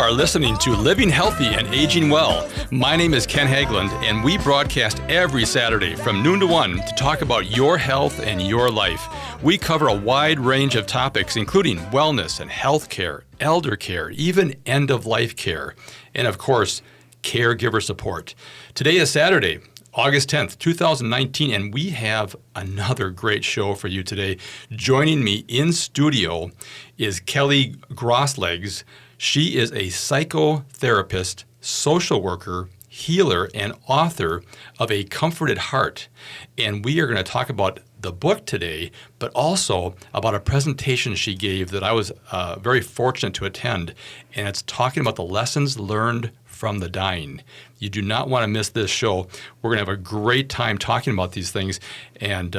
are listening to Living Healthy and Aging Well. My name is Ken Haglind, and we broadcast every Saturday from noon to 1 to talk about your health and your life. We cover a wide range of topics, including wellness and health care, elder care, even end-of-life care, and of course, caregiver support. Today is Saturday, August 10th, 2019, and we have another great show for you today. Joining me in studio is Kelly Grosklags. She is a psychotherapist, social worker, healer, and author of A Comforted Heart. And we are going to talk about the book today, but also about a presentation she gave that I was very fortunate to attend. And it's talking about the lessons learned from the dying. You do not want to miss this show. We're going to have a great time talking about these things. And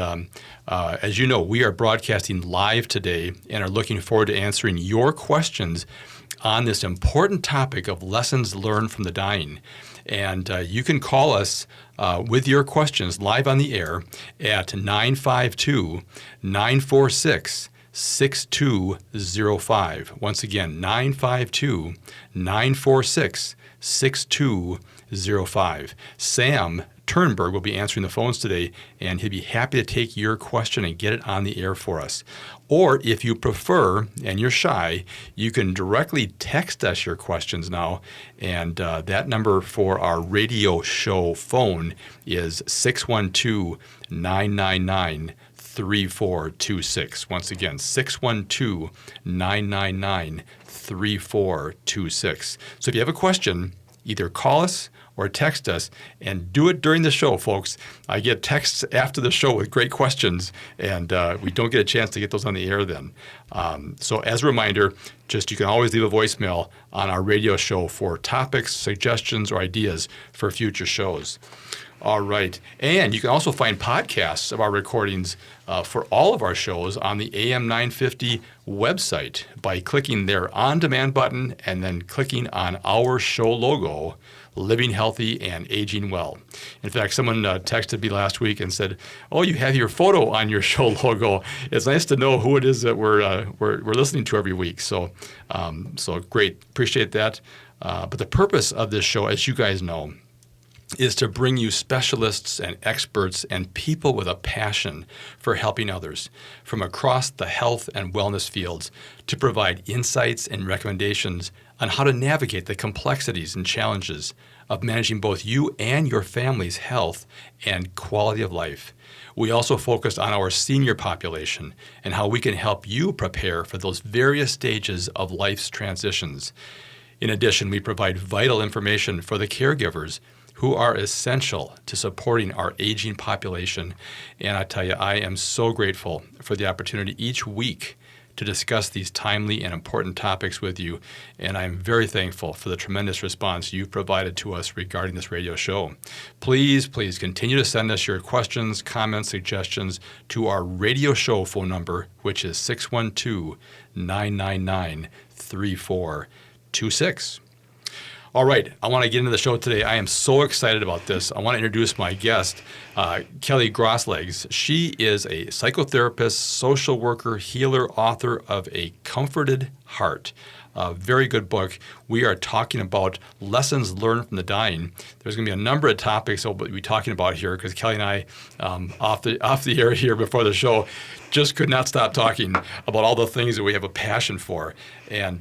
as you know, we are broadcasting live today and are looking forward to answering your questions on this important topic of lessons learned from the dying. And you can call us with your questions live on the air at 952-946-6205. Once again, 952-946-6205. Sam Turnberg will be answering the phones today, and he'll be happy to take your question and get it on the air for us. Or if you prefer, and you're shy, you can directly text us your questions now, and that number for our radio show phone is 612-999-3426. Once again, 612-999-3426. So if you have a question, either call us or text us, and do it during the show, folks. I get texts after the show with great questions, and we don't get a chance to get those on the air then. So as a reminder, you can always leave a voicemail on our radio show for topics, suggestions, or ideas for future shows. All right. And you can also find podcasts of our recordings for all of our shows on the AM 950 website by clicking their on-demand button and then clicking on our show logo, Living Healthy and Aging Well. In fact, someone texted me last week and said, "Oh, you have your photo on your show logo. It's nice to know who it is that we're listening to every week." So great, appreciate that. But the purpose of this show, as you guys know, is to bring you specialists and experts and people with a passion for helping others from across the health and wellness fields to provide insights and recommendations on how to navigate the complexities and challenges of managing both you and your family's health and quality of life. We also focus on our senior population and how we can help you prepare for those various stages of life's transitions. In addition, we provide vital information for the caregivers who are essential to supporting our aging population. And I tell you, I am so grateful for the opportunity each week to discuss these timely and important topics with you. And I'm very thankful for the tremendous response you've provided to us regarding this radio show. Please continue to send us your questions, comments, suggestions to our radio show phone number, which is 612-999-3426. All right, I want to get into the show today. I am so excited about this. I want to introduce my guest, Kelly Grosklags. She is a psychotherapist, social worker, healer, author of A Comforted Heart, a very good book. We are talking about lessons learned from the dying. There's going to be a number of topics we'll be talking about here because Kelly and I, off the air here before the show, just could not stop talking about all the things that we have a passion for. And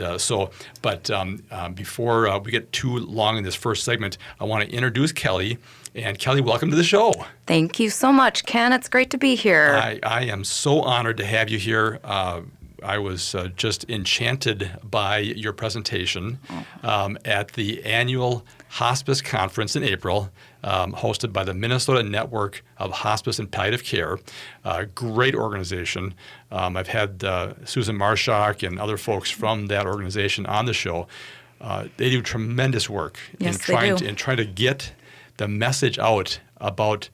before we get too long in this first segment, I want to introduce Kelly. And Kelly, welcome to the show. Thank you so much, Ken. It's great to be here. I am so honored to have you here. I was just enchanted by your presentation at the annual hospice conference in April, hosted by the Minnesota Network of Hospice and Palliative Care. Great organization. I've had Susan Marshak and other folks from that organization on the show. They do tremendous work in trying to get the message out about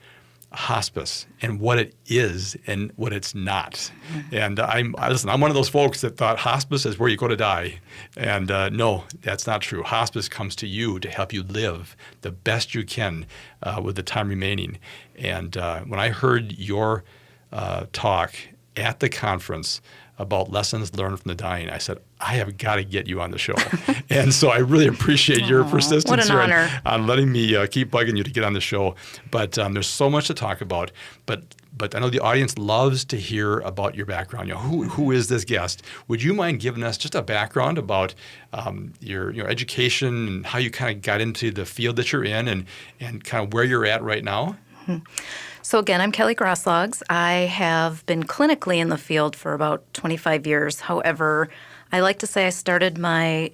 hospice and what it is and what it's not. And I'm one of those folks that thought hospice is where you go to die. And no, that's not true. Hospice comes to you to help you live the best you can with the time remaining. And when I heard your talk at the conference, about lessons learned from the dying. I said, I have got to get you on the show. And so I really appreciate your persistence what an here honor. on letting me keep bugging you to get on the show. But there's so much to talk about. But I know the audience loves to hear about your background. Who is this guest? Would you mind giving us just a background about your education and how you kind of got into the field that you're in and kind of where you're at right now? So again, I'm Kelly Grosklags. I have been clinically in the field for about 25 years. However, I like to say I started my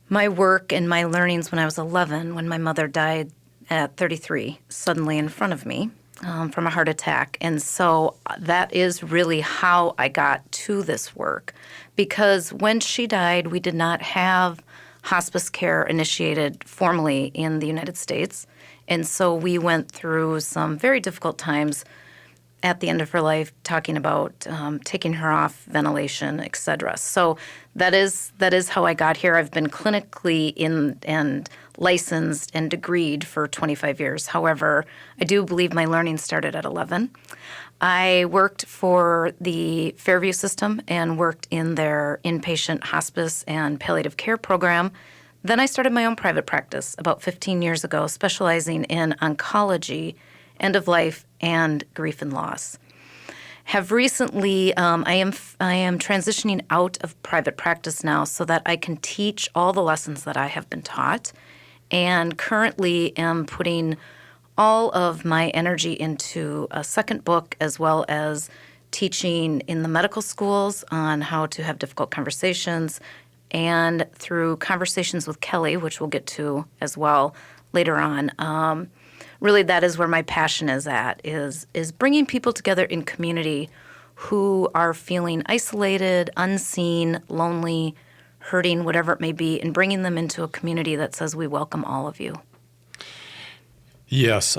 work and my learnings when I was 11, when my mother died at 33, suddenly in front of me from a heart attack. And so that is really how I got to this work. Because when she died, we did not have hospice care initiated formally in the United States. And so we went through some very difficult times at the end of her life, talking about taking her off ventilation, et cetera. So that is how I got here. I've been clinically in and licensed and degreed for 25 years. However, I do believe my learning started at 11. I worked for the Fairview system and worked in their inpatient hospice and palliative care program. Then I started my own private practice about 15 years ago, specializing in oncology, end of life, and grief and loss. Have recently, I am transitioning out of private practice now so that I can teach all the lessons that I have been taught, and currently am putting all of my energy into a second book, as well as teaching in the medical schools on how to have difficult conversations, and through conversations with Kelly, which we'll get to as well later on. Really, that is where my passion is at, is bringing people together in community who are feeling isolated, unseen, lonely, hurting, whatever it may be, and bringing them into a community that says we welcome all of you. Yes.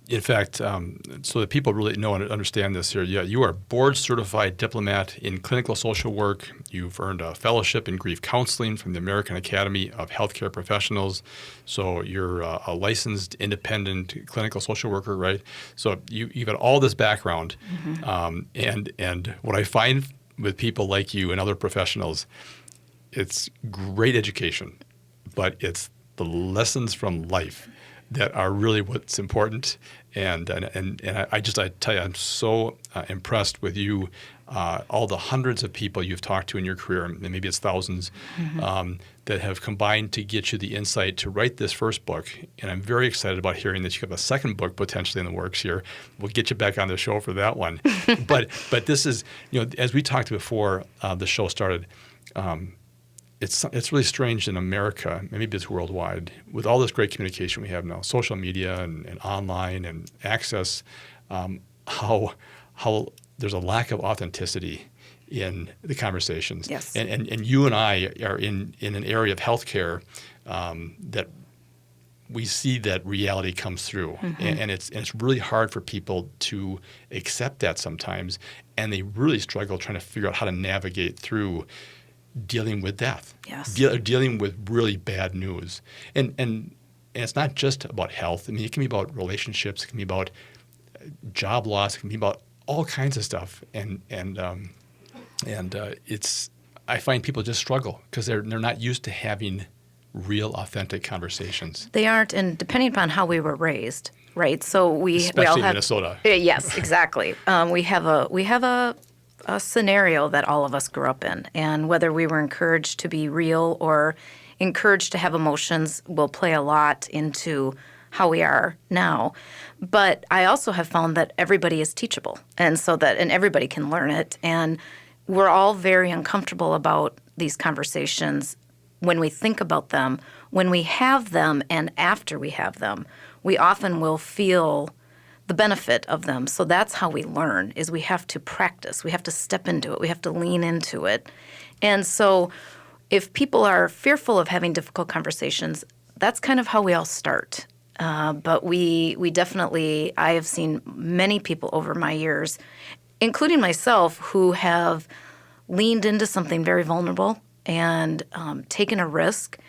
In fact, so that people really know and understand this here, you are board-certified diplomat in clinical social work. You've earned a fellowship in grief counseling from the American Academy of Healthcare Professionals. So you're a licensed independent clinical social worker, right? So you've got all this background. Mm-hmm. And what I find with people like you and other professionals, it's great education, but it's the lessons from life that are really what's important, and I tell you, I'm so impressed with you, all the hundreds of people you've talked to in your career, and maybe it's thousands, mm-hmm. That have combined to get you the insight to write this first book. And I'm very excited about hearing that you have a second book potentially in the works here. We'll get you back on the show for that one. but this is, as we talked before the show started. It's really strange in America, maybe it's worldwide, with all this great communication we have now, social media and online and access, how there's a lack of authenticity in the conversations. Yes. And you and I are in an area of healthcare that we see that reality comes through. Mm-hmm. And it's really hard for people to accept that sometimes, and they really struggle trying to figure out how to navigate through dealing with death, yes. Dealing with really bad news. And it's not just about health. I mean, it can be about relationships. It can be about job loss. It can be about all kinds of stuff. And I find people just struggle because they're not used to having real, authentic conversations. They aren't, and depending upon how we were raised, right? So we all have, Minnesota. Yes, exactly. We have a scenario that all of us grew up in, and whether we were encouraged to be real or encouraged to have emotions will play a lot into how we are now. But I also have found that everybody is teachable, and everybody can learn it, and we're all very uncomfortable about these conversations when we think about them. When we have them and after we have them, we often will feel the benefit of them. So that's how we learn, is we have to practice. We have to step into it. We have to lean into it. And so if people are fearful of having difficult conversations, that's kind of how we all start. But we definitely, I have seen many people over my years, including myself, who have leaned into something very vulnerable and taken a risk.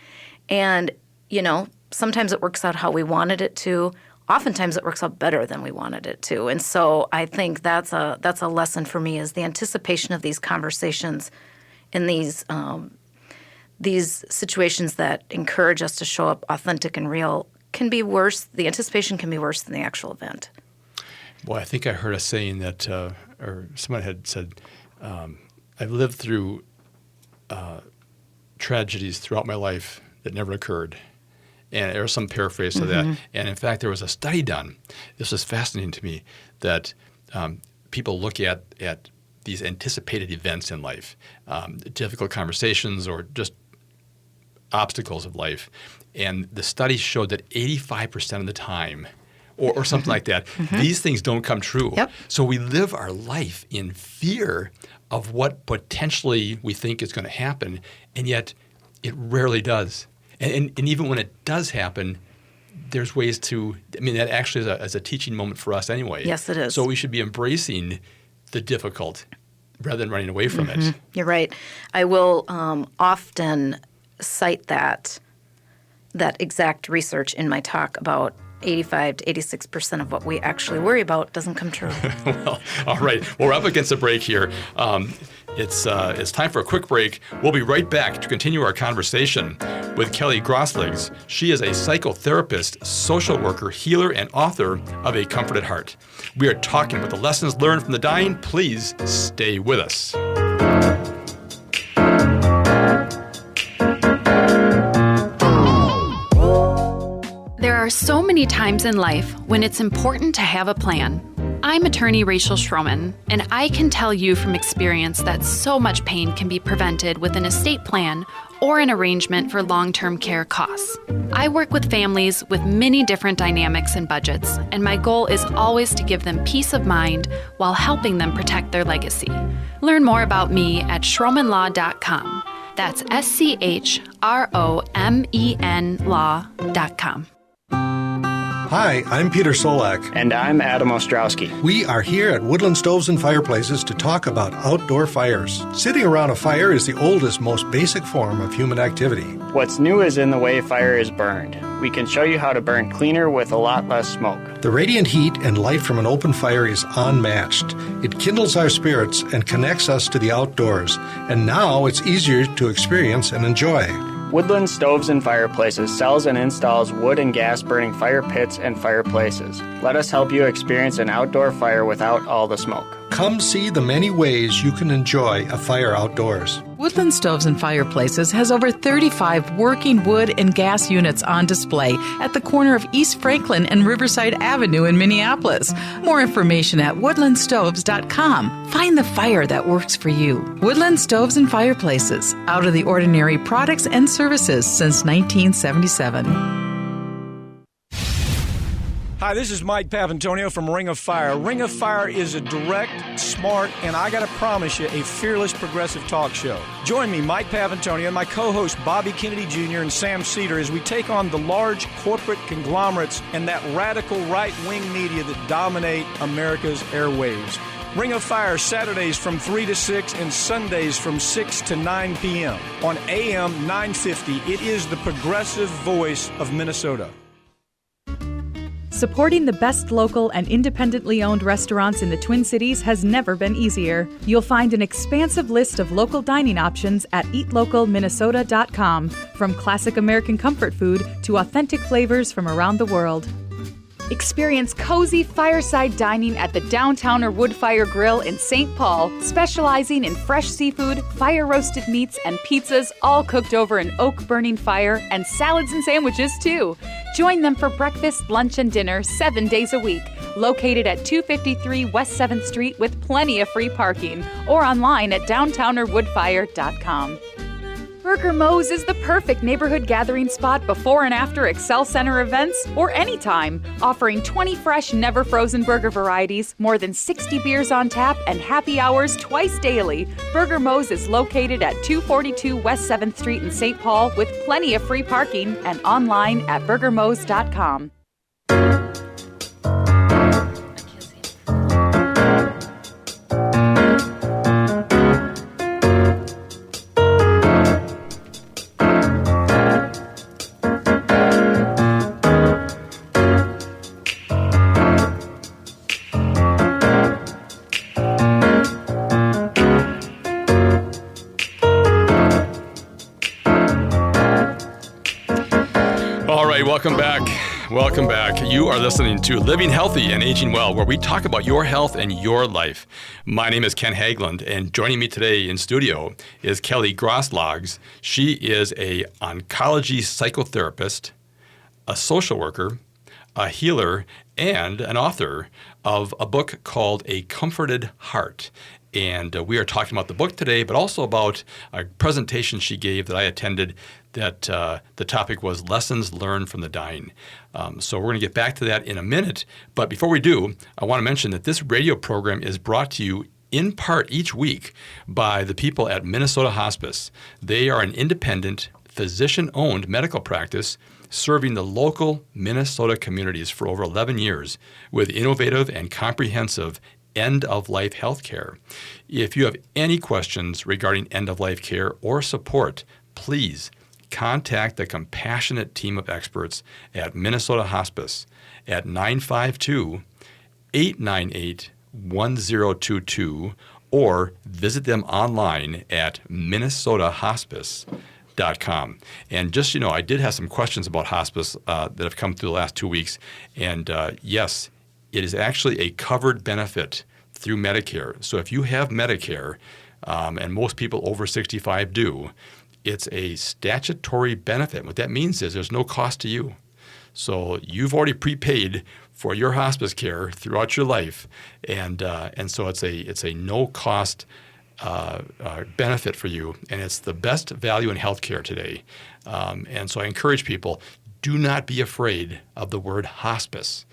And, sometimes it works out how we wanted it to. oftentimes it works out better than we wanted it to. And so I think that's a lesson for me, is the anticipation of these conversations in these situations that encourage us to show up authentic and real can be worse. The anticipation can be worse than the actual event. Well, I think I heard a saying that, or someone had said, I've lived through tragedies throughout my life that never occurred. And there was some paraphrase to that. And in fact, there was a study done. This was fascinating to me, that people look at these anticipated events in life, difficult conversations or just obstacles of life. And the study showed that 85% of the time, or something like that, these things don't come true. Yep. So we live our life in fear of what potentially we think is going to happen, and yet it rarely does. And even when it does happen, there's ways to – I mean, that actually is a teaching moment for us anyway. Yes, it is. So we should be embracing the difficult rather than running away from it. You're right. I will often cite that exact research in my talk about 85 to 86% of what we actually worry about doesn't come true. Well, all right. Well, we're up against the break here. It's time for a quick break. We'll be right back to continue our conversation with Kelly Grosklags. She is a psychotherapist, social worker, healer, and author of A Comforted Heart. We are talking about the lessons learned from the dying. Please stay with us. There are so many times in life when it's important to have a plan. I'm attorney Rachel Schroman, and I can tell you from experience that so much pain can be prevented with an estate plan or an arrangement for long-term care costs. I work with families with many different dynamics and budgets, and my goal is always to give them peace of mind while helping them protect their legacy. Learn more about me at schromanlaw.com. That's SCHROMEN law.com. Hi, I'm Peter Solak. And I'm Adam Ostrowski. We are here at Woodland Stoves and Fireplaces to talk about outdoor fires. Sitting around a fire is the oldest, most basic form of human activity. What's new is in the way fire is burned. We can show you how to burn cleaner with a lot less smoke. The radiant heat and light from an open fire is unmatched. It kindles our spirits and connects us to the outdoors. And now it's easier to experience and enjoy. Woodland Stoves and Fireplaces sells and installs wood and gas burning fire pits and fireplaces. Let us help you experience an outdoor fire without all the smoke. Come see the many ways you can enjoy a fire outdoors. Woodland Stoves and Fireplaces has over 35 working wood and gas units on display at the corner of East Franklin and Riverside Avenue in Minneapolis. More information at woodlandstoves.com. Find the fire that works for you. Woodland Stoves and Fireplaces. Out of the ordinary products and services since 1977. Hi, this is Mike Papantonio from Ring of Fire. Ring of Fire is a direct, smart, and I gotta promise you, a fearless progressive talk show. Join me, Mike Papantonio, and my co-hosts Bobby Kennedy Jr. and Sam Cedar as we take on the large corporate conglomerates and that radical right-wing media that dominate America's airwaves. Ring of Fire, Saturdays from 3 to 6 and Sundays from 6 to 9 p.m. on AM 950. It is the progressive voice of Minnesota. Supporting the best local and independently owned restaurants in the Twin Cities has never been easier. You'll find an expansive list of local dining options at eatlocalminnesota.com, from classic American comfort food to authentic flavors from around the world. Experience cozy fireside dining at the Downtowner Woodfire Grill in St. Paul, specializing in fresh seafood, fire-roasted meats, and pizzas, all cooked over an oak-burning fire, and salads and sandwiches, too. Join them for breakfast, lunch, and dinner 7 days a week. Located at 253 West 7th Street with plenty of free parking, or online at downtownerwoodfire.com. Burger Mo's is the perfect neighborhood gathering spot before and after Excel Center events or anytime, offering 20 fresh, never frozen burger varieties, more than 60 beers on tap, and happy hours twice daily. Burger Mo's is located at 242 West 7th Street in St. Paul with plenty of free parking, and online at burgermos.com. right, welcome back. Welcome back. You are listening to Living Healthy and Aging Well, where we talk about your health and your life. My name is Ken Haglind, and joining me today in studio is Kelly Grosklags. She is a oncology psychotherapist, a social worker, a healer, and an author of a book called A Comforted Heart. And we are talking about the book today, but also about a presentation she gave that I attended that the topic was Lessons Learned from the Dying. So we're going to get back to that in a minute. But before we do, I want to mention that this radio program is brought to you in part each week by the people at Minnesota Hospice. They are an independent, physician-owned medical practice serving the local Minnesota communities for over 11 years with innovative and comprehensive end-of-life health care. If you have any questions regarding end-of-life care or support, please contact the compassionate team of experts at Minnesota Hospice at 952-898-1022 or visit them online at minnesotahospice.com. And just, I did have some questions about hospice that have come through the last 2 weeks. And yes, it is actually a covered benefit through Medicare. So if you have Medicare, and most people over 65 do, it's a statutory benefit. What that means is there's no cost to you. So you've already prepaid for your hospice care throughout your life, and so it's a no cost benefit for you, and it's the best value in healthcare today. And so I encourage people, do not be afraid of the word hospice.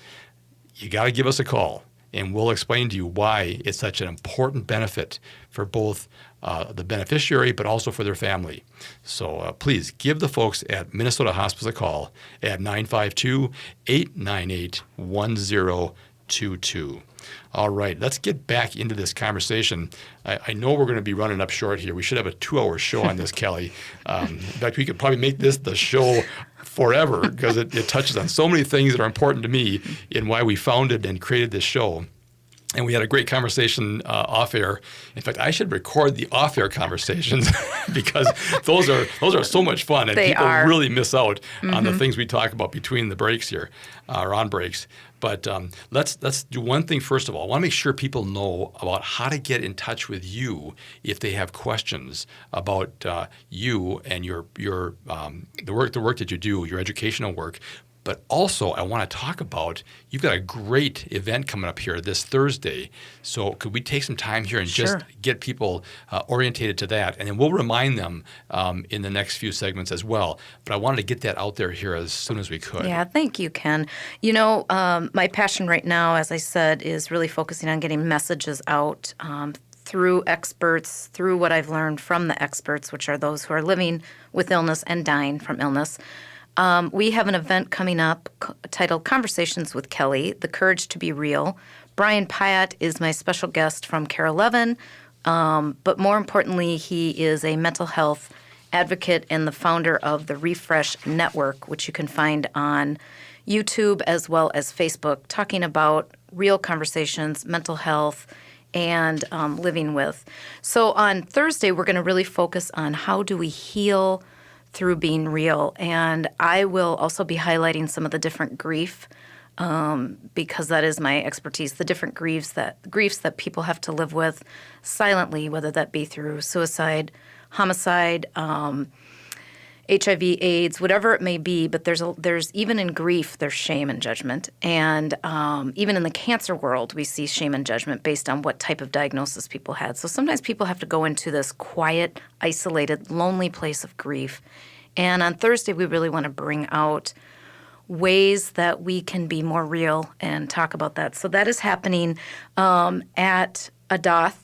You got to give us a call, and we'll explain to you why it's such an important benefit for both the beneficiary but also for their family. So please give the folks at Minnesota Hospice a call at 952-898-1022. All right, let's get back into this conversation. I know we're going to be running up short here. We should have a 2-hour show on this, Kelly. In fact, we could probably make this the show forever because it touches on so many things that are important to me in why we founded and created this show. And we had a great conversation off air. In fact, I should record the off air conversations because those are so much fun, and people really miss out on the things we talk about between the breaks here, or on breaks. But let's do one thing first of all. I want to make sure people know about how to get in touch with you if they have questions about you and your the work that you do, your educational work. But also, I want to talk about, you've got a great event coming up here this Thursday. So could we take some time here and just get people orientated to that? And then we'll remind them in the next few segments as well. But I wanted to get that out there here as soon as we could. Yeah, thank you, Ken. My passion right now, as I said, is really focusing on getting messages out through experts, through what I've learned from the experts, which are those who are living with illness and dying from illness. We have an event coming up titled Conversations with Kelly, The Courage to Be Real. Brian Pyatt is my special guest from Care 11, but more importantly, he is a mental health advocate and the founder of the Refresh Network, which you can find on YouTube as well as Facebook, talking about real conversations, mental health, and living with. So on Thursday, we're going to really focus on how do we heal through being real. And I will also be highlighting some of the different grief, because that is my expertise, the different griefs that people have to live with silently, whether that be through suicide, homicide, HIV, AIDS, whatever it may be. But there's even in grief, there's shame and judgment. And even in the cancer world, we see shame and judgment based on what type of diagnosis people had. So sometimes people have to go into this quiet, isolated, lonely place of grief. And on Thursday, we really want to bring out ways that we can be more real and talk about that. So that is happening at Adath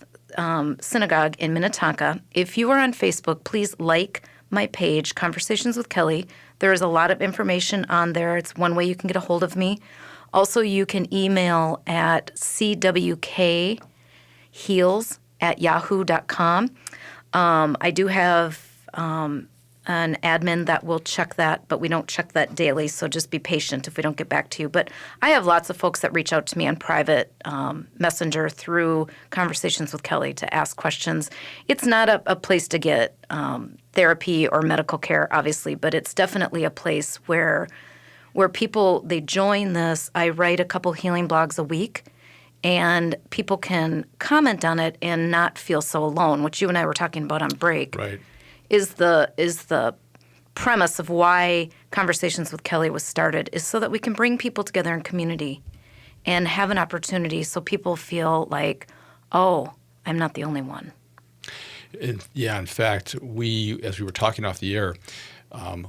Synagogue in Minnetonka. If you are on Facebook, please like my page, Conversations with Kelly. There is a lot of information on there. It's one way you can get a hold of me. Also, you can email at cwkheals@yahoo.com. I do have an admin that will check that, but we don't check that daily, so just be patient if we don't get back to you. But I have lots of folks that reach out to me on private messenger through Conversations with Kelly to ask questions. It's not a place to get therapy or medical care, obviously, but it's definitely a place where where people, they join this. I write a couple healing blogs a week, and people can comment on it and not feel so alone, which you and I were talking about on break. Right. Is the premise of why Conversations with Kelly was started, is so that we can bring people together in community and have an opportunity so people feel like, oh, I'm not the only one. Yeah, in fact, as we were talking off the air,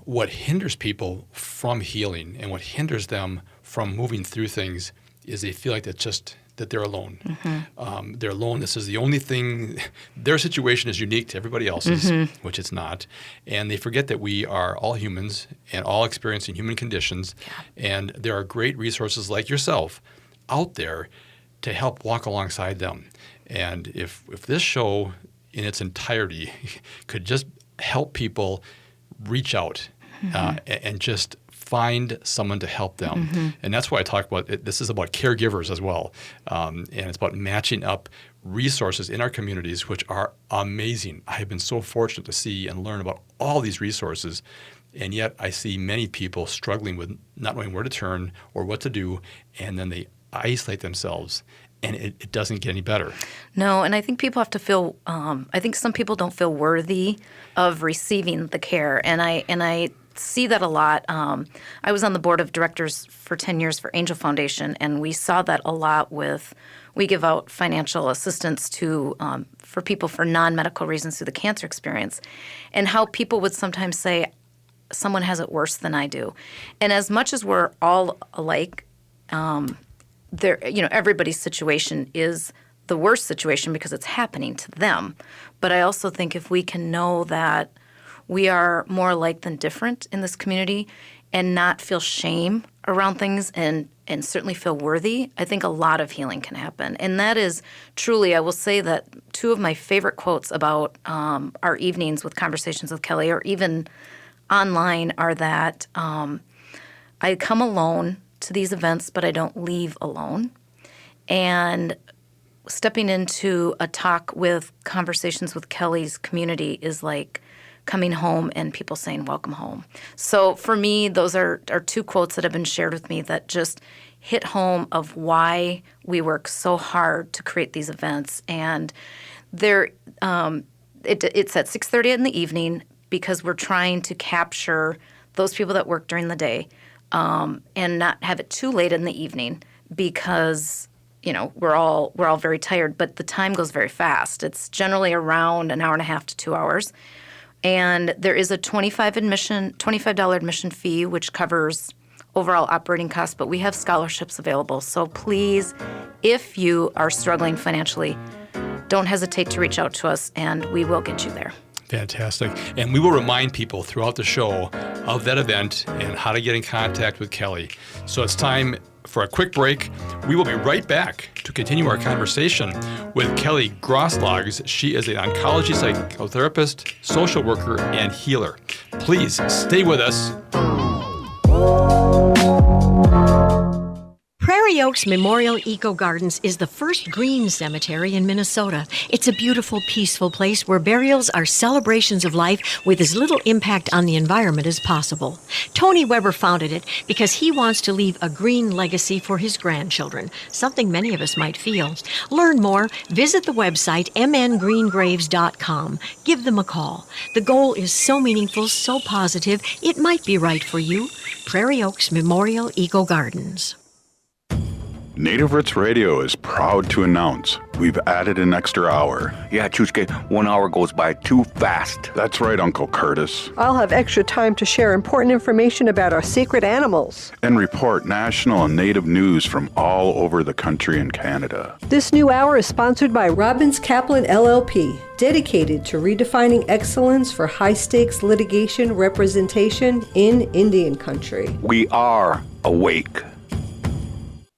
what hinders people from healing and what hinders them from moving through things is they feel like that they're alone. Mm-hmm. They're alone. This is the only thing. Their situation is unique to everybody else's, which it's not. And they forget that we are all humans and all experiencing human conditions. Yeah. And there are great resources like yourself out there to help walk alongside them. And if this show in its entirety could just help people reach out and just find someone to help them. And that's why I talk about it. This is about caregivers as well. And it's about matching up resources in our communities, which are amazing. I have been so fortunate to see and learn about all these resources. And yet I see many people struggling with not knowing where to turn or what to do. And then they isolate themselves. And it doesn't get any better. No, and I think people have to feel. I think some people don't feel worthy of receiving the care, and I see that a lot. I was on the board of directors for 10 years for Angel Foundation, and we saw that a lot with. We give out financial assistance to for people for non-medical reasons through the cancer experience, and how people would sometimes say, "Someone has it worse than I do," and as much as we're all alike. Everybody's situation is the worst situation because it's happening to them. But I also think if we can know that we are more alike than different in this community and not feel shame around things and certainly feel worthy, I think a lot of healing can happen. And that is truly, I will say that two of my favorite quotes about our evenings with Conversations with Kelly or even online are that I come alone to these events, but I don't leave alone. And stepping into a talk with Conversations with Kelly's community is like coming home and people saying, welcome home. So for me, those are two quotes that have been shared with me that just hit home of why we work so hard to create these events. And it's at 6:30 in the evening because we're trying to capture those people that work during the day. And not have it too late in the evening because, we're all very tired, but the time goes very fast. It's generally around an hour and a half to 2 hours. And there is a $25 admission fee, which covers overall operating costs, but we have scholarships available. So please, if you are struggling financially, don't hesitate to reach out to us and we will get you there. Fantastic. And we will remind people throughout the show of that event and how to get in contact with Kelly. So it's time for a quick break. We will be right back to continue our conversation with Kelly Grosklags. She is an oncology psychotherapist, social worker, and healer. Please stay with us. Prairie Oaks Memorial Eco Gardens is the first green cemetery in Minnesota. It's a beautiful, peaceful place where burials are celebrations of life with as little impact on the environment as possible. Tony Weber founded it because he wants to leave a green legacy for his grandchildren, something many of us might feel. Learn more, visit the website mngreengraves.com. Give them a call. The goal is so meaningful, so positive, it might be right for you. Prairie Oaks Memorial Eco Gardens. Native Roots Radio is proud to announce we've added an extra hour. Yeah, Chushke, 1 hour goes by too fast. That's right, Uncle Curtis. I'll have extra time to share important information about our secret animals. And report national and native news from all over the country and Canada. This new hour is sponsored by Robbins Kaplan LLP, dedicated to redefining excellence for high-stakes litigation representation in Indian country. We are awake.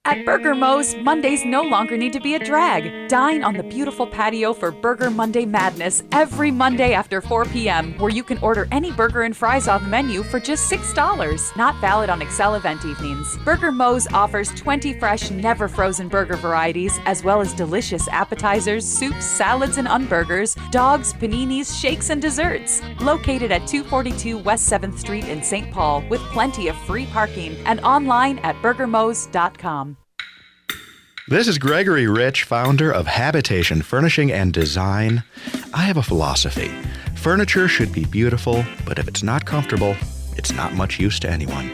At Burger Mo's, Mondays no longer need to be a drag. Dine on the beautiful patio for Burger Monday Madness every Monday after 4 p.m., where you can order any burger and fries on the menu for just $6. Not valid on Excel event evenings. Burger Mo's offers 20 fresh, never frozen burger varieties, as well as delicious appetizers, soups, salads, and unburgers, dogs, paninis, shakes, and desserts. Located at 242 West 7th Street in St. Paul, with plenty of free parking, and online at burgermos.com. This is Gregory Rich, founder of Habitation Furnishing and Design. I have a philosophy. Furniture should be beautiful, but if it's not comfortable, it's not much use to anyone.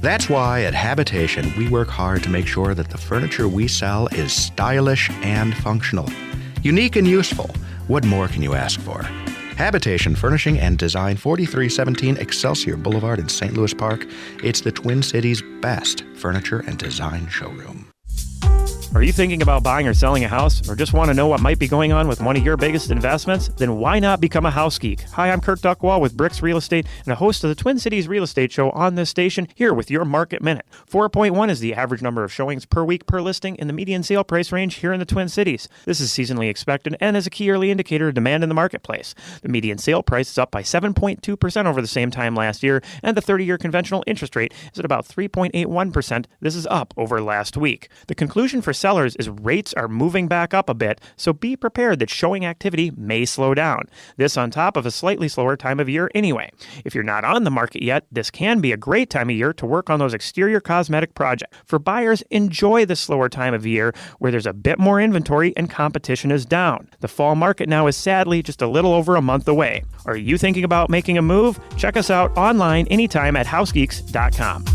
That's why at Habitation, we work hard to make sure that the furniture we sell is stylish and functional. Unique and useful. What more can you ask for? Habitation Furnishing and Design, 4317 Excelsior Boulevard in St. Louis Park. It's the Twin Cities' best furniture and design showroom. Are you thinking about buying or selling a house, or just want to know what might be going on with one of your biggest investments? Then why not become a house geek? Hi, I'm Kurt Duckwall with Bricks Real Estate and a host of the Twin Cities Real Estate Show on this station, here with your Market Minute. 4.1 is the average number of showings per week per listing in the median sale price range here in the Twin Cities. This is seasonally expected and is a key early indicator of demand in the marketplace. The median sale price is up by 7.2% over the same time last year, and the 30-year conventional interest rate is at about 3.81%. This is up over last week. The conclusion for sellers is rates are moving back up a bit, so be prepared that showing activity may slow down. This on top of a slightly slower time of year anyway. If you're not on the market yet, this can be a great time of year to work on those exterior cosmetic projects. For buyers, enjoy the slower time of year where there's a bit more inventory and competition is down. The fall market now is sadly just a little over a month away. Are you thinking about making a move? Check us out online anytime at housegeeks.com.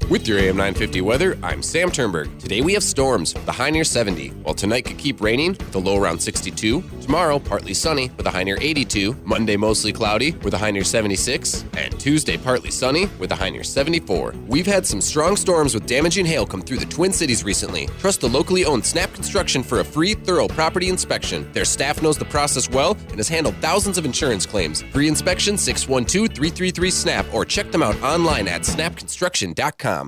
With your AM 950 weather, I'm Sam Turnberg. Today we have storms with a high near 70, while tonight could keep raining with a low around 62. Tomorrow, partly sunny with a high near 82. Monday, mostly cloudy with a high near 76. And Tuesday, partly sunny with a high near 74. We've had some strong storms with damaging hail come through the Twin Cities recently. Trust the locally owned Snap Construction for a free, thorough property inspection. Their staff knows the process well and has handled thousands of insurance claims. Free inspection 612-333-SNAP or check them out online at snapconstruction.com.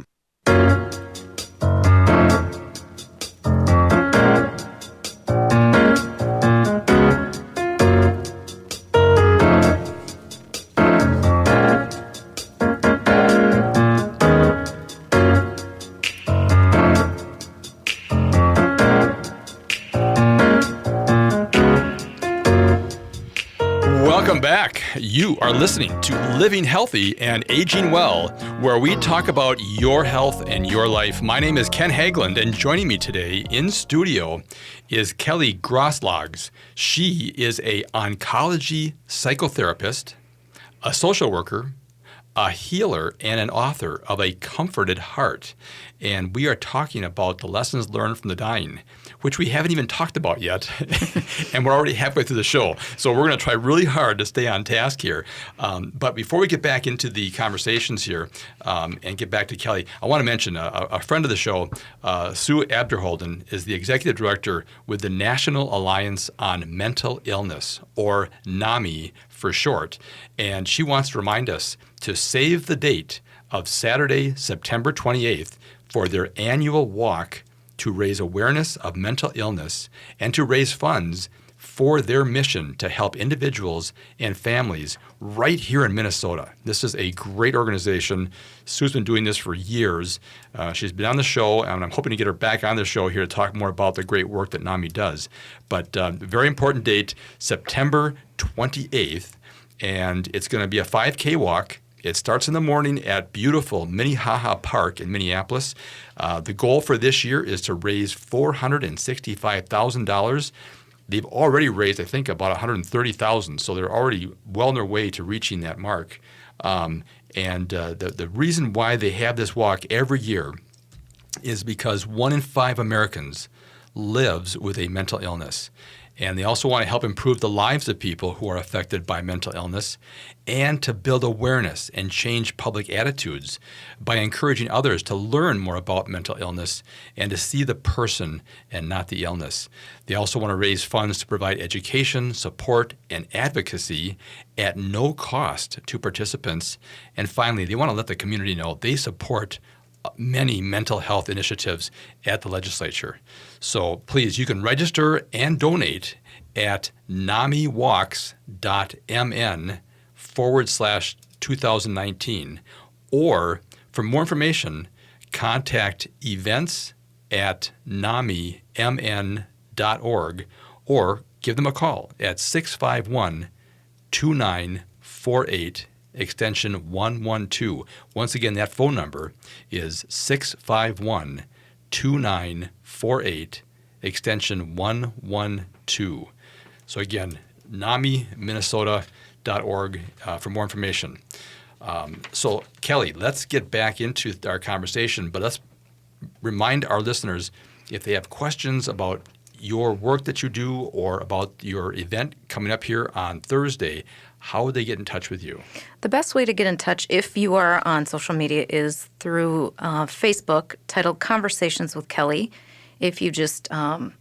Welcome back. You are listening to Living Healthy and Aging Well, where we talk about your health and your life. My name is Ken Haglind, and joining me today in studio is Kelly Grosklags. She is an oncology psychotherapist, a social worker, a healer, and an author of A Comforted Heart. And we are talking about the lessons learned from the dying, which we haven't even talked about yet, and we're already halfway through the show. So we're going to try really hard to stay on task here. But before we get back into the conversations here and get back to Kelly, I want to mention a friend of the show, Sue Abderholden, is the executive director with the National Alliance on Mental Illness, or NAMI for short. And she wants to remind us to save the date of Saturday, September 28th for their annual walk to raise awareness of mental illness and to raise funds for their mission to help individuals and families right here in Minnesota. This is a great organization. Sue's been doing this for years. She's been on the show, and I'm hoping to get her back on the show here to talk more about the great work that NAMI does. But very important date, September 28th, and it's going to be a 5K walk. It starts in the morning at beautiful Minnehaha Park in Minneapolis. The goal for this year is to raise $465,000. They've already raised, I think, about $130,000, so they're already well on their way to reaching that mark. The reason why they have this walk every year is because 1 in 5 Americans lives with a mental illness. And they also want to help improve the lives of people who are affected by mental illness and to build awareness and change public attitudes by encouraging others to learn more about mental illness and to see the person and not the illness. They also want to raise funds to provide education, support, and advocacy at no cost to participants. And finally, they want to let the community know they support many mental health initiatives at the legislature. So please, you can register and donate at namiwalks.mn/2019. Or for more information, contact events@namimn.org or give them a call at 651-2948. extension 112. Once again, that phone number is 651-2948, extension 112. So again, namiminnesota.org for more information. So Kelly, let's get back into our conversation, but let's remind our listeners if they have questions about your work that you do or about your event coming up here on Thursday, how would they get in touch with you? The best way to get in touch, if you are on social media, is through Facebook, titled Conversations with Kelly. If you just go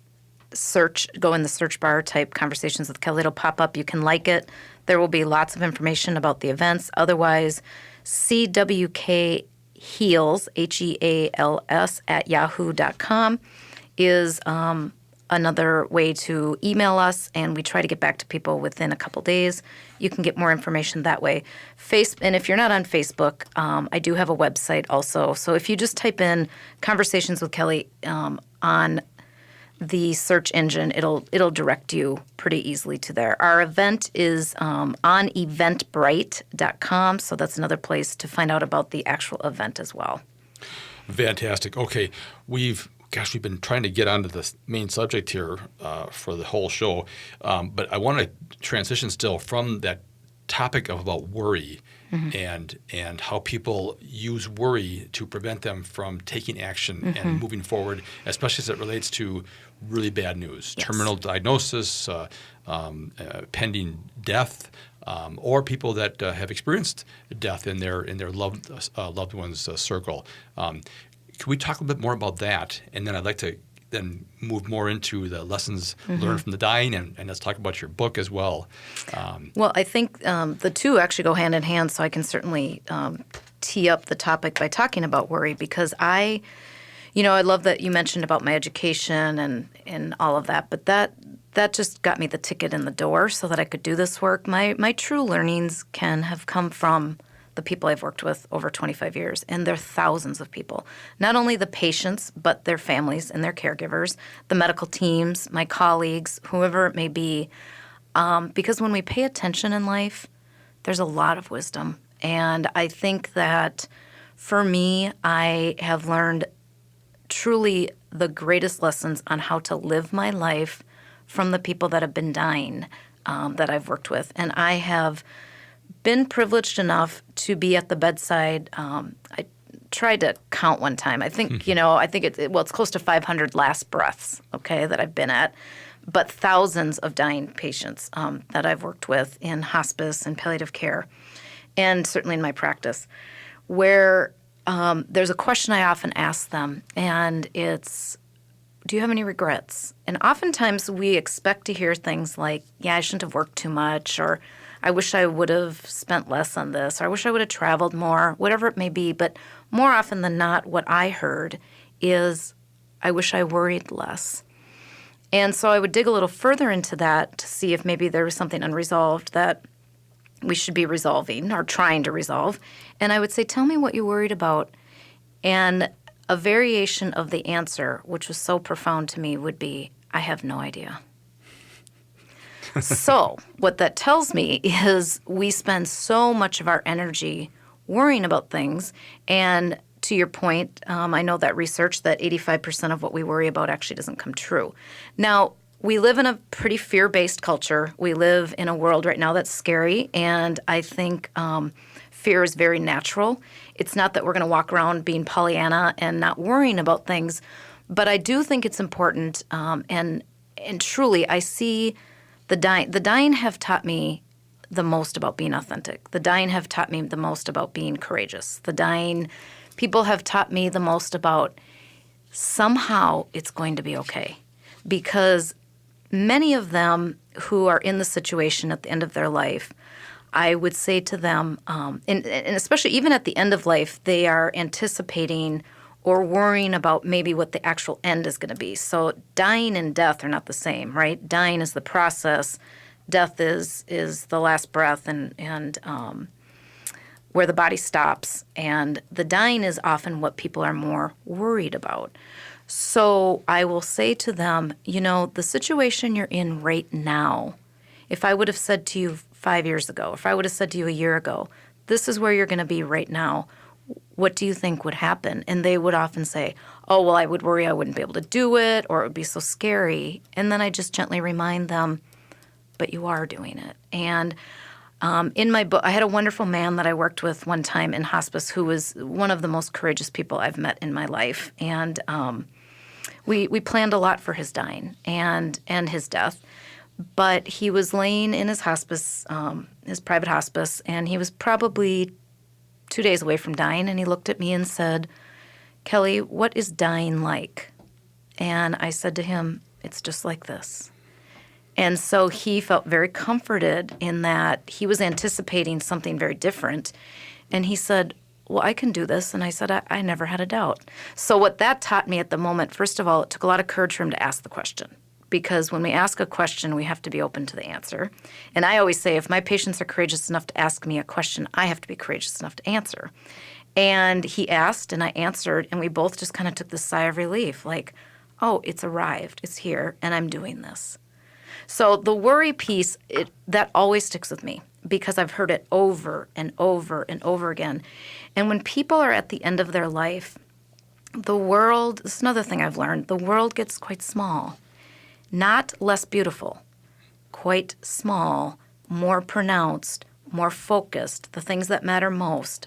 in the search bar, type Conversations with Kelly, it'll pop up. You can like it. There will be lots of information about the events. Otherwise, CWK Heals, HEALS, @yahoo.com is another way to email us, and we try to get back to people within a couple days. You can get more information that way. And if you're not on Facebook, I do have a website also. So if you just type in Conversations with Kelly on the search engine, it'll direct you pretty easily to there. Our event is on eventbrite.com, so that's another place to find out about the actual event as well. Fantastic. Okay, we've been trying to get onto the main subject here for the whole show, but I want to transition still from that topic about worry and how people use worry to prevent them from taking action and moving forward, especially as it relates to really bad news, terminal diagnosis, pending death, or people that have experienced death in their loved one's circle. Can we talk a little bit more about that? And then I'd like to then move more into the lessons learned from the dying, and let's talk about your book as well. Well, I think the two actually go hand in hand, so I can certainly tee up the topic by talking about worry, because I love that you mentioned about my education and all of that, but that just got me the ticket in the door so that I could do this work. My true learnings can have come from the people I've worked with over 25 years, and they're thousands of people. Not only the patients, but their families and their caregivers, the medical teams, my colleagues, whoever it may be. Because when we pay attention in life, there's a lot of wisdom. And I think that for me, I have learned truly the greatest lessons on how to live my life from the people that have been dying that I've worked with. And I have been privileged enough to be at the bedside. I tried to count one time. I think, it's close to 500 last breaths, that I've been at, but thousands of dying patients that I've worked with in hospice and palliative care, and certainly in my practice, where there's a question I often ask them, and it's, do you have any regrets? And oftentimes we expect to hear things like, yeah, I shouldn't have worked too much, or I wish I would have spent less on this, or I wish I would have traveled more, whatever it may be. But more often than not, what I heard is, I wish I worried less. And so I would dig a little further into that to see if maybe there was something unresolved that we should be resolving or trying to resolve. And I would say, tell me what you worried about. And a variation of the answer, which was so profound to me, would be, I have no idea. So what that tells me is we spend so much of our energy worrying about things. And to your point, I know that research that 85% of what we worry about actually doesn't come true. Now, we live in a pretty fear-based culture. We live in a world right now that's scary, and I think fear is very natural. It's not that we're going to walk around being Pollyanna and not worrying about things, but I do think it's important, and truly, I see the dying have taught me the most about being authentic. The dying have taught me the most about being courageous. The dying people have taught me the most about somehow it's going to be okay. Because many of them who are in the situation at the end of their life, I would say to them, and especially even at the end of life, they are anticipating or worrying about maybe what the actual end is going to be. So dying and death are not the same, right? Dying is the process. Death is the last breath and where the body stops. And the dying is often what people are more worried about. So I will say to them, the situation you're in right now, if I would have said to you 5 years ago, if I would have said to you a year ago, this is where you're going to be right now, what do you think would happen? And they would often say, oh, well, I would worry I wouldn't be able to do it, or it would be so scary. And then I just gently remind them, but you are doing it. And in my book, I had a wonderful man that I worked with one time in hospice who was one of the most courageous people I've met in my life. And we planned a lot for his dying and his death. But he was laying in his hospice, his private hospice, and he was probably 2 days away from dying. And he looked at me and said, Kelly, what is dying like? And I said to him, it's just like this. And so he felt very comforted in that he was anticipating something very different. And he said, well, I can do this. And I said, I never had a doubt. So what that taught me at the moment, first of all, it took a lot of courage for him to ask the question. Because when we ask a question, we have to be open to the answer. And I always say, if my patients are courageous enough to ask me a question, I have to be courageous enough to answer. And he asked, and I answered, and we both just kind of took this sigh of relief, like, oh, it's arrived, it's here, and I'm doing this. So the worry piece, that always sticks with me because I've heard it over and over and over again. And when people are at the end of their life, the world, this is another thing I've learned, the world gets quite small. Not less beautiful, quite small, more pronounced, more focused, the things that matter most.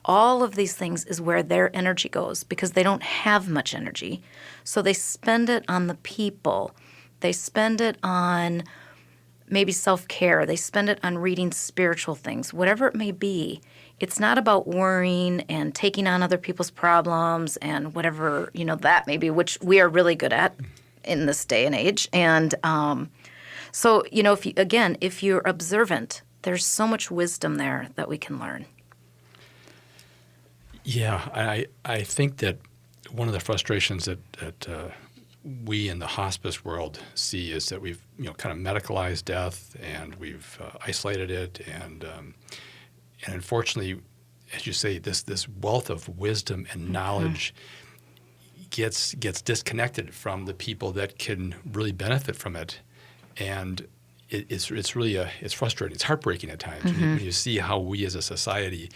All of these things is where their energy goes because they don't have much energy. So they spend it on the people. They spend it on maybe self-care. They spend it on reading spiritual things, whatever it may be. It's not about worrying and taking on other people's problems and whatever, that may be, which we are really good at in this day and age. And so, if you're observant, there's so much wisdom there that we can learn. Yeah, I think that one of the frustrations that we in the hospice world see is that we've kind of medicalized death and we've isolated it, and unfortunately, as you say, this wealth of wisdom and knowledge gets disconnected from the people that can really benefit from it, and it's really it's frustrating. It's heartbreaking at times when you see how we as a society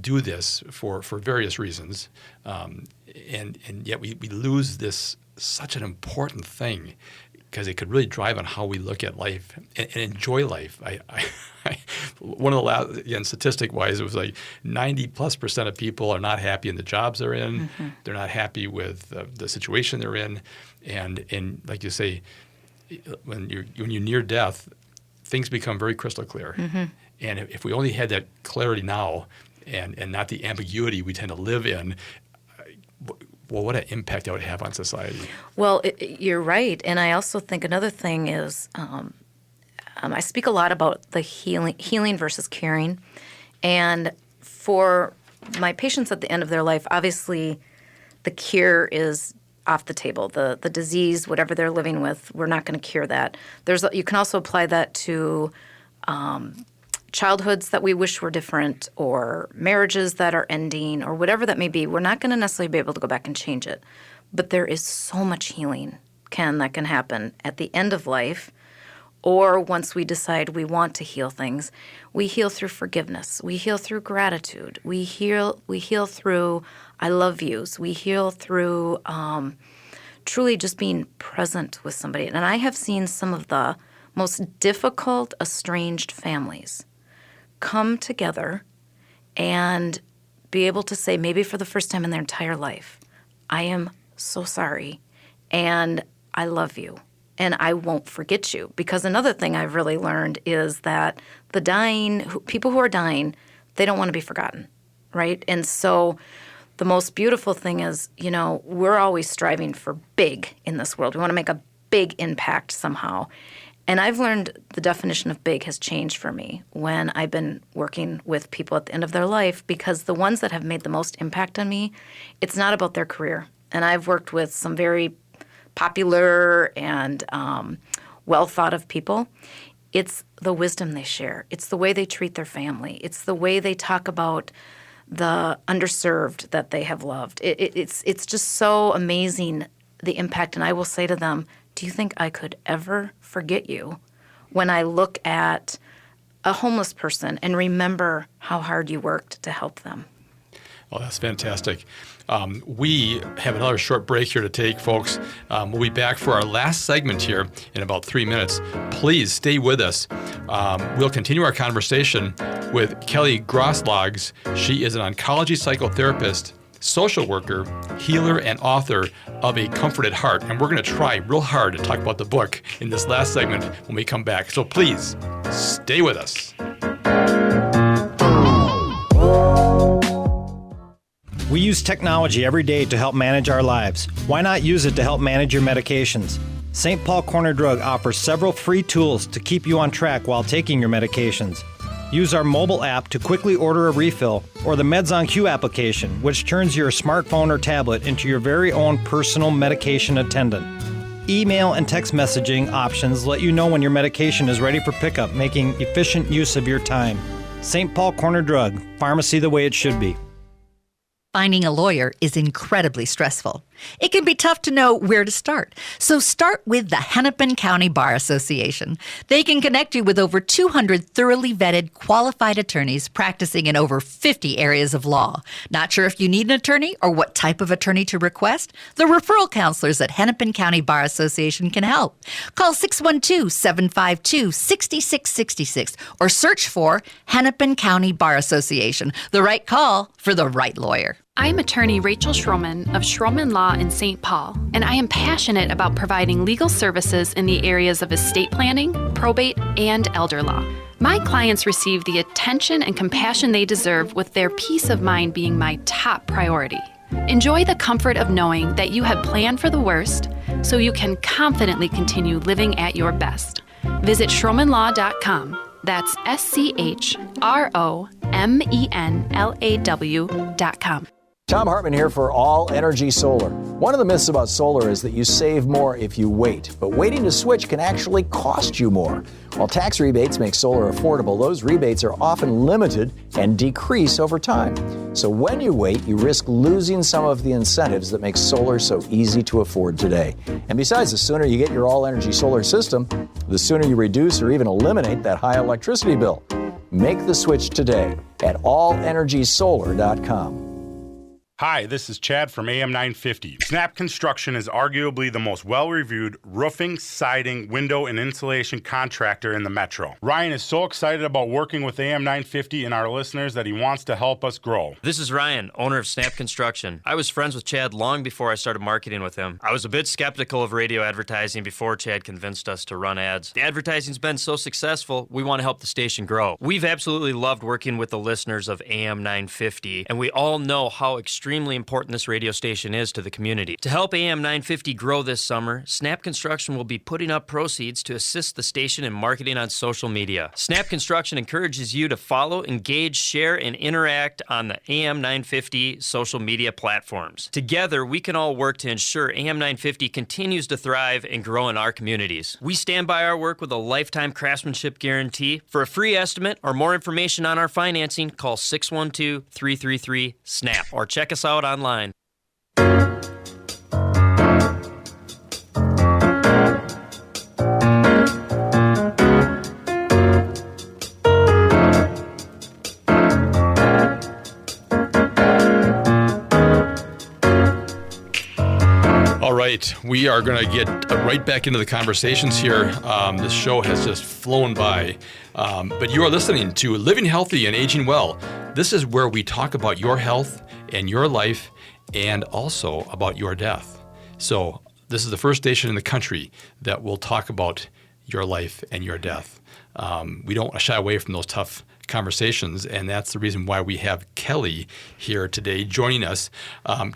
do this for various reasons, and yet we lose this such an important thing because it could really drive on how we look at life and enjoy life. One of the last, again, statistic-wise, it was like 90+% of people are not happy in the jobs they're in. They're not happy with the situation they're in, and like you say, when you're near death, things become very crystal clear. And if we only had that clarity now, and not the ambiguity we tend to live in, well, what an impact that would have on society. Well, you're right. And I also think another thing is I speak a lot about the healing versus curing. And for my patients at the end of their life, obviously the cure is off the table. The disease, whatever they're living with, we're not going to cure that. You can also apply that to childhoods that we wish were different, or marriages that are ending, or whatever that may be. We're not going to necessarily be able to go back and change it. But there is so much healing, Ken, that can happen at the end of life, or once we decide we want to heal things. We heal through forgiveness. We heal through gratitude. We heal through I love yous. We heal through truly just being present with somebody. And I have seen some of the most difficult, estranged families come together and be able to say, maybe for the first time in their entire life, I am so sorry, and I love you, and I won't forget you. Because another thing I've really learned is that people who are dying, they don't want to be forgotten, right? And so the most beautiful thing is, we're always striving for big in this world. We want to make a big impact somehow. And I've learned the definition of big has changed for me when I've been working with people at the end of their life, because the ones that have made the most impact on me, it's not about their career. And I've worked with some very popular and well thought of people. It's the wisdom they share. It's the way they treat their family. It's the way they talk about the underserved that they have loved. It's just so amazing, the impact. And I will say to them, do you think I could ever forget you when I look at a homeless person and remember how hard you worked to help them? Oh, that's fantastic. We have another short break here to take, folks. We'll be back for our last segment here in about 3 minutes. Please stay with us. We'll continue our conversation with Kelly Grosklags. She is an oncology psychotherapist, social worker, healer, and author of A Comforted Heart. And we're going to try real hard to talk about the book in this last segment when we come back. So please stay with us. We use technology every day to help manage our lives. Why not use it to help manage your medications? St. Paul Corner Drug offers several free tools to keep you on track while taking your medications. Use our mobile app to quickly order a refill, or the Meds on Q application, which turns your smartphone or tablet into your very own personal medication attendant. Email and text messaging options let you know when your medication is ready for pickup, making efficient use of your time. St. Paul Corner Drug, pharmacy the way it should be. Finding a lawyer is incredibly stressful. It can be tough to know where to start. So start with the Hennepin County Bar Association. They can connect you with over 200 thoroughly vetted, qualified attorneys practicing in over 50 areas of law. Not sure if you need an attorney or what type of attorney to request? The referral counselors at Hennepin County Bar Association can help. Call 612-752-6666 or search for Hennepin County Bar Association. The right call for the right lawyer. I'm attorney Rachel Schroman of Schroman Law in St. Paul, and I am passionate about providing legal services in the areas of estate planning, probate, and elder law. My clients receive the attention and compassion they deserve, with their peace of mind being my top priority. Enjoy the comfort of knowing that you have planned for the worst so you can confidently continue living at your best. Visit schromanlaw.com. That's SCHROMENLAW.com. Tom Hartman here for All Energy Solar. One of the myths about solar is that you save more if you wait, but waiting to switch can actually cost you more. While tax rebates make solar affordable, those rebates are often limited and decrease over time. So when you wait, you risk losing some of the incentives that make solar so easy to afford today. And besides, the sooner you get your All Energy Solar system, the sooner you reduce or even eliminate that high electricity bill. Make the switch today at allenergysolar.com. Hi, this is Chad from AM 950. Snap Construction is arguably the most well-reviewed roofing, siding, window, and insulation contractor in the metro. Ryan is so excited about working with AM 950 and our listeners that he wants to help us grow. This is Ryan, owner of Snap Construction. I was friends with Chad long before I started marketing with him. I was a bit skeptical of radio advertising before Chad convinced us to run ads. The advertising's been so successful, we want to help the station grow. We've absolutely loved working with the listeners of AM 950, and we all know how extremely important this radio station is to the community. To help AM 950 grow this summer, Snap Construction will be putting up proceeds to assist the station in marketing on social media. Snap Construction encourages you to follow, engage, share, and interact on the AM 950 social media platforms. Together, we can all work to ensure AM 950 continues to thrive and grow in our communities. We stand by our work with a lifetime craftsmanship guarantee. For a free estimate or more information on our financing, call 612-333-SNAP or check us out online. All right, we are going to get right back into the conversations here. This show has just flown by, but you are listening to Living Healthy and Aging Well. This is where we talk about your health and your life, and also about your death. So this is the first station in the country that will talk about your life and your death. We don't shy away from those tough conversations, and that's the reason why we have Kelly here today joining us.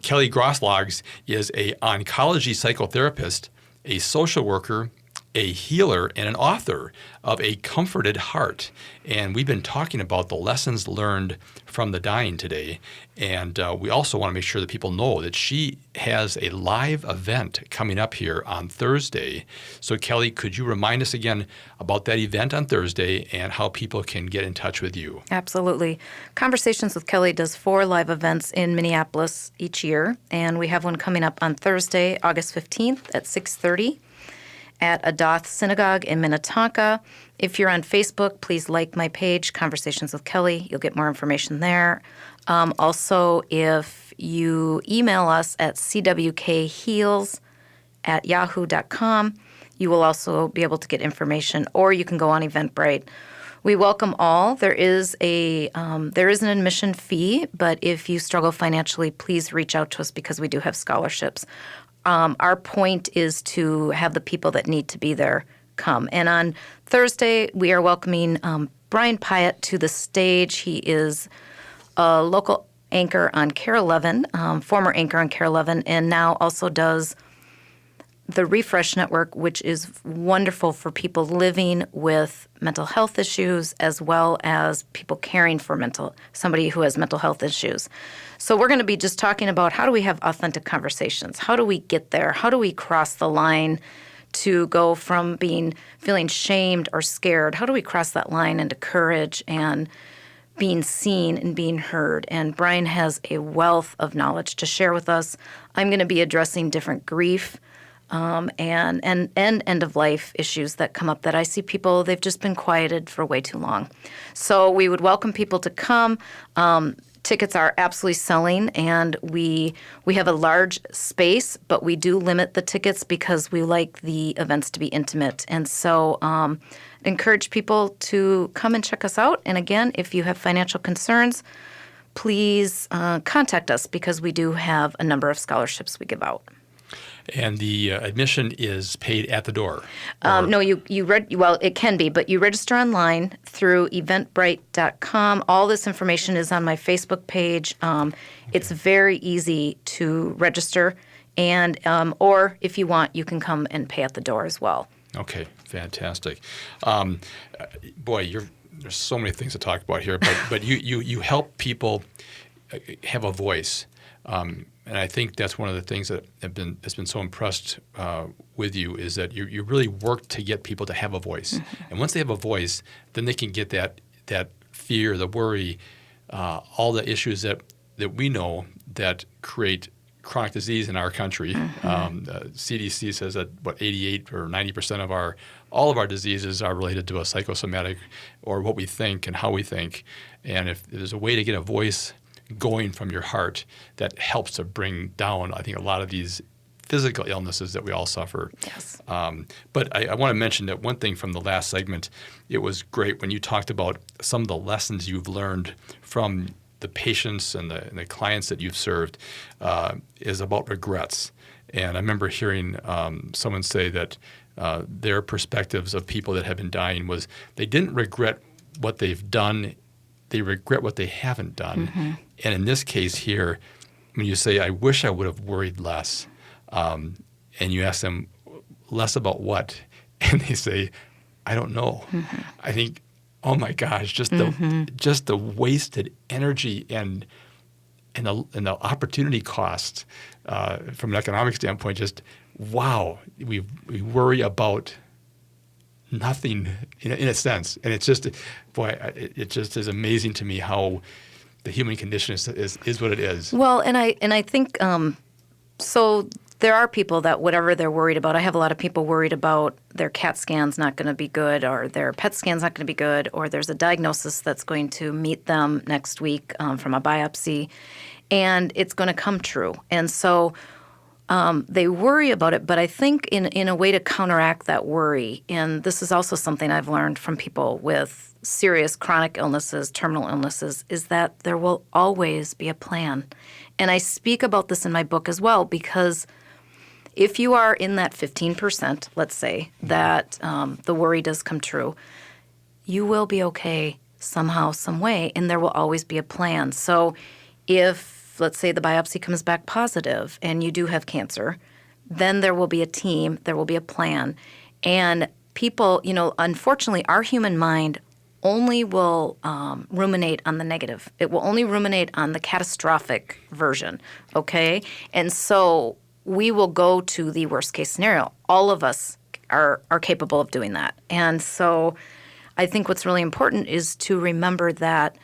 Kelly Grosklags is an oncology psychotherapist, a social worker, a healer, and an author of A Comforted Heart. And we've been talking about the lessons learned from the dying today. And we also want to make sure that people know that she has a live event coming up here on Thursday. So Kelly, could you remind us again about that event on Thursday and how people can get in touch with you? Absolutely. Conversations with Kelly does 4 live events in Minneapolis each year. And we have one coming up on Thursday, August 15th at 6:30. At Adoth Synagogue in Minnetonka. If you're on Facebook, please like my page, Conversations with Kelly. You'll get more information there. Also, if you email us at cwkheals@yahoo.com, you will also be able to get information, or you can go on Eventbrite. We welcome all. There is an admission fee, but if you struggle financially, please reach out to us because we do have scholarships. Our point is to have the people that need to be there come. And on Thursday, we are welcoming Brian Pyatt to the stage. He is a local anchor on KARE 11, former anchor on KARE 11, and now also does the Refresh Network, which is wonderful for people living with mental health issues as well as people caring for somebody who has mental health issues. So we're going to be just talking about how do we have authentic conversations? How do we get there? How do we cross the line to go from feeling shamed or scared? How do we cross that line into courage and being seen and being heard? And Brian has a wealth of knowledge to share with us. I'm going to be addressing different grief and end-of-life issues that come up that I see people, they've just been quieted for way too long. So we would welcome people to come. Tickets are absolutely selling, and we have a large space, but we do limit the tickets because we like the events to be intimate. And so encourage people to come and check us out. And again, if you have financial concerns, please contact us because we do have a number of scholarships we give out. And the admission is paid at the door? No, it can be, but you register online through eventbrite.com. All this information is on my Facebook page. It's very easy to register, and or if you want, you can come and pay at the door as well. Okay, fantastic. Boy, there's so many things to talk about here, but you help people have a voice. And I think that's one of the things that has been so impressed with you is that you really work to get people to have a voice. Mm-hmm. And once they have a voice, then they can get that fear, the worry, all the issues that we know that create chronic disease in our country. Mm-hmm. The CDC says that 88 or 90% of all of our diseases are related to a psychosomatic or what we think and how we think. And if there's a way to get a voice going from your heart that helps to bring down, I think, a lot of these physical illnesses that we all suffer. Yes. But I want to mention that one thing from the last segment, it was great when you talked about some of the lessons you've learned from the patients and the clients that you've served is about regrets. And I remember hearing someone say that their perspectives of people that have been dying was they didn't regret what they've done, they regret what they haven't done. Mm-hmm. And in this case here, when you say, I wish I would have worried less, and you ask them, less about what? And they say, I don't know. Mm-hmm. I think, oh my gosh, just the wasted energy and the opportunity cost from an economic standpoint, just wow, we worry about nothing in a sense. And it's just, boy, it just is amazing to me how the human condition is what it is. Well, and I think so there are people that whatever they're worried about, I have a lot of people worried about their CAT scan's not going to be good or their PET scan's not going to be good or there's a diagnosis that's going to meet them next week from a biopsy and it's going to come true. And so they worry about it, but I think in a way to counteract that worry, and this is also something I've learned from people with serious chronic illnesses, terminal illnesses, is that there will always be a plan. And I speak about this in my book as well because if you are in that 15%, let's say, that the worry does come true, you will be okay somehow, some way, and there will always be a plan. So if, let's say, the biopsy comes back positive and you do have cancer, then there will be a team, there will be a plan. And people, unfortunately, our human mind only will ruminate on the negative. It will only ruminate on the catastrophic version, okay? And so we will go to the worst case scenario. All of us are capable of doing that. And so I think what's really important is to remember that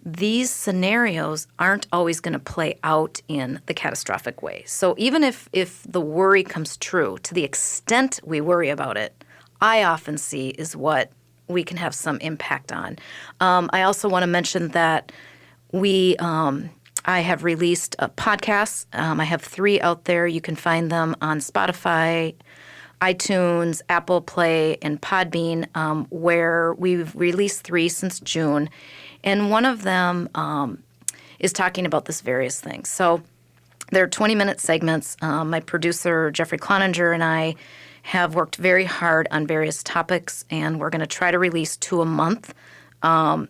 these scenarios aren't always going to play out in the catastrophic way. So even if the worry comes true, to the extent we worry about it, I often see is what we can have some impact on. I also want to mention that I have released podcasts. I have 3 out there. You can find them on Spotify, iTunes, Apple Play, and Podbean, where we've released 3 since June. And one of them is talking about this various things. So they're 20-minute segments. My producer, Jeffrey Cloninger, and I have worked very hard on various topics, and we're going to try to release 2 a month.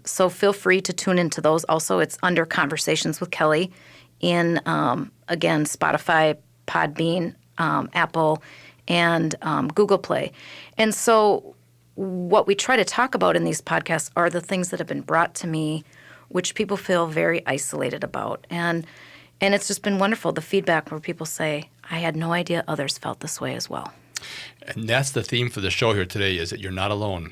So feel free to tune into those. Also, it's under Conversations with Kelly in, again, Spotify, Podbean, Apple, and Google Play. And so what we try to talk about in these podcasts are the things that have been brought to me, which people feel very isolated about. And it's just been wonderful, the feedback where people say, I had no idea others felt this way as well. And that's the theme for the show here today, is that you're not alone.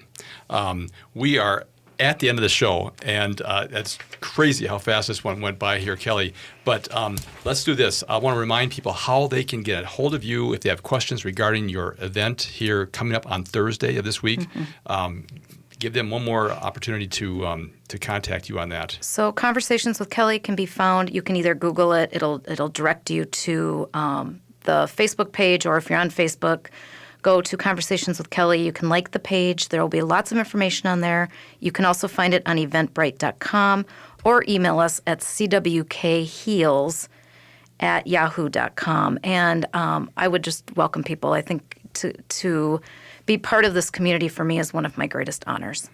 We are at the end of the show, and it's crazy how fast this one went by here, Kelly. But let's do this. I want to remind people how they can get a hold of you if they have questions regarding your event here coming up on Thursday of this week. Mm-hmm. Give them one more opportunity to contact you on that. So Conversations with Kelly can be found. You can either Google it. It'll direct you to the Facebook page, or if you're on Facebook, go to Conversations with Kelly. You can like the page. There will be lots of information on there. You can also find it on eventbrite.com or email us at cwkheals@yahoo.com. And I would just welcome people. I think to be part of this community for me is one of my greatest honors.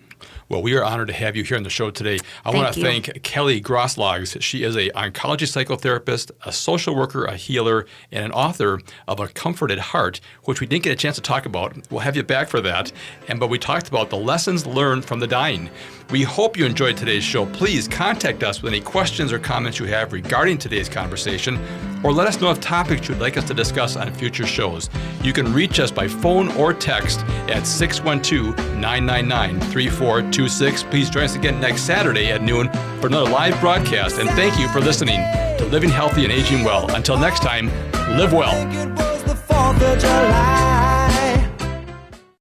Well, we are honored to have you here on the show today. I want to thank Kelly Grosklags. She is an oncology psychotherapist, a social worker, a healer, and an author of A Comforted Heart, which we didn't get a chance to talk about. We'll have you back for that. But we talked about the lessons learned from the dying. We hope you enjoyed today's show. Please contact us with any questions or comments you have regarding today's conversation, or let us know of topics you'd like us to discuss on future shows. You can reach us by phone or text at 612-999-3426. Please join us again next Saturday at noon for another live broadcast, and thank you for listening to Living Healthy and Aging Well. Until next time, live well.